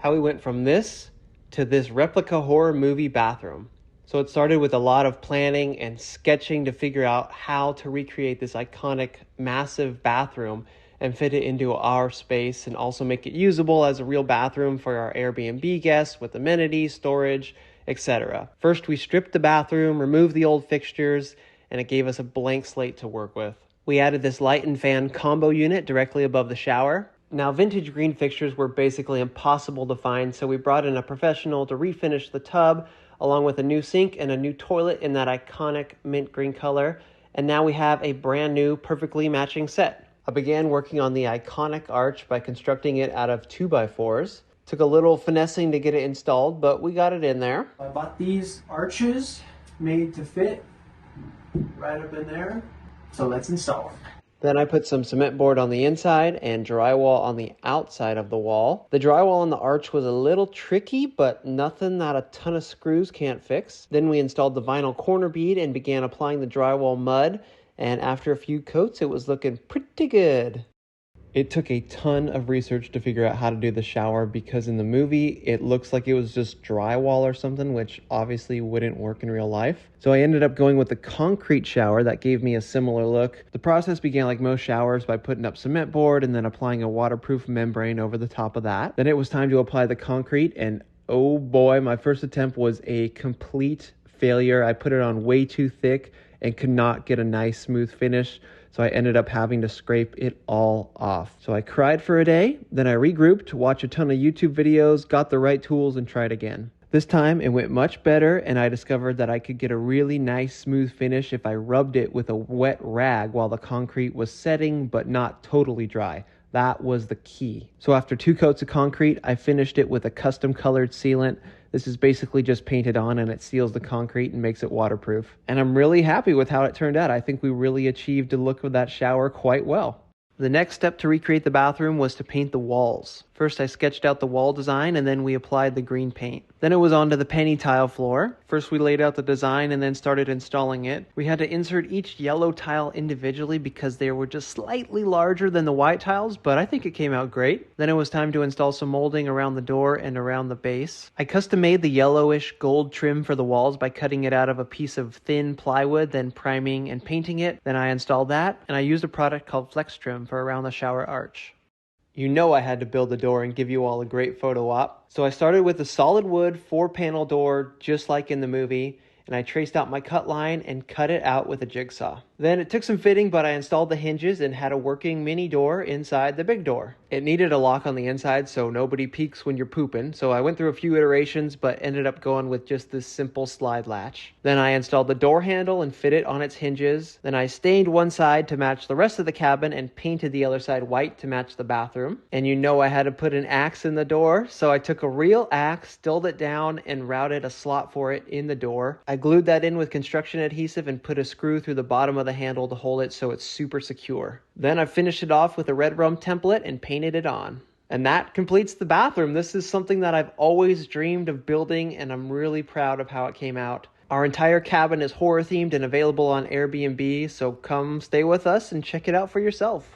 how we went from this to this replica horror movie bathroom. So it started with a lot of planning and sketching to figure out how to recreate this iconic, massive bathroom and fit it into our space and also make it usable as a real bathroom for our Airbnb guests with amenities, storage, etc. First, we stripped the bathroom, removed the old fixtures, and it gave us a blank slate to work with. We added this light and fan combo unit directly above the shower. Now, vintage green fixtures were basically impossible to find, so we brought in a professional to refinish the tub, along with a new sink and a new toilet in that iconic mint green color. And now we have a brand new, perfectly matching set. I began working on the iconic arch by constructing it out of 2x4s. Took a little finessing to get it installed, but we got it in there. I bought these arches made to fit right up in there. So let's install them. Then I put some cement board on the inside and drywall on the outside of the wall. The drywall on the arch was a little tricky, but nothing that a ton of screws can't fix. Then we installed the vinyl corner bead and began applying the drywall mud. And after a few coats, it was looking pretty good. It took a ton of research to figure out how to do the shower because in the movie, it looks like it was just drywall or something, which obviously wouldn't work in real life. So I ended up going with the concrete shower that gave me a similar look. The process began like most showers by putting up cement board and then applying a waterproof membrane over the top of that. Then it was time to apply the concrete, and oh boy, my first attempt was a complete failure. I put it on way too thick and could not get a nice smooth finish. So I ended up having to scrape it all off. So I cried for a day, then I regrouped, watched a ton of YouTube videos, got the right tools, and tried again. This time it went much better, and I discovered that I could get a really nice smooth finish if I rubbed it with a wet rag while the concrete was setting but not totally dry. That was the key. So after 2 coats of concrete, I finished it with a custom colored sealant. This is basically just painted on and it seals the concrete and makes it waterproof. And I'm really happy with how it turned out. I think we really achieved the look of that shower quite well. The next step to recreate the bathroom was to paint the walls. First, I sketched out the wall design and then we applied the green paint. Then it was onto the penny tile floor. First, we laid out the design and then started installing it. We had to insert each yellow tile individually because they were just slightly larger than the white tiles, but I think it came out great. Then it was time to install some molding around the door and around the base. I custom made the yellowish gold trim for the walls by cutting it out of a piece of thin plywood, then priming and painting it. Then I installed that, and I used a product called Flex Trim for around the shower arch. You know I had to build the door and give you all a great photo op. So I started with a solid wood 4-panel door, just like in the movie, and I traced out my cut line and cut it out with a jigsaw. Then it took some fitting, but I installed the hinges and had a working mini door inside the big door. It needed a lock on the inside so nobody peeks when you're pooping, so I went through a few iterations but ended up going with just this simple slide latch. Then I installed the door handle and fit it on its hinges. Then I stained one side to match the rest of the cabin and painted the other side white to match the bathroom. And you know I had to put an axe in the door, so I took a real axe, drilled it down, and routed a slot for it in the door. I glued that in with construction adhesive and put a screw through the bottom of the handle to hold it so it's super secure. Then I finished it off with a red rum template and painted it on. And that completes the bathroom. This is something that I've always dreamed of building, and I'm really proud of how it came out. Our entire cabin is horror themed and available on Airbnb, so come stay with us and check it out for yourself.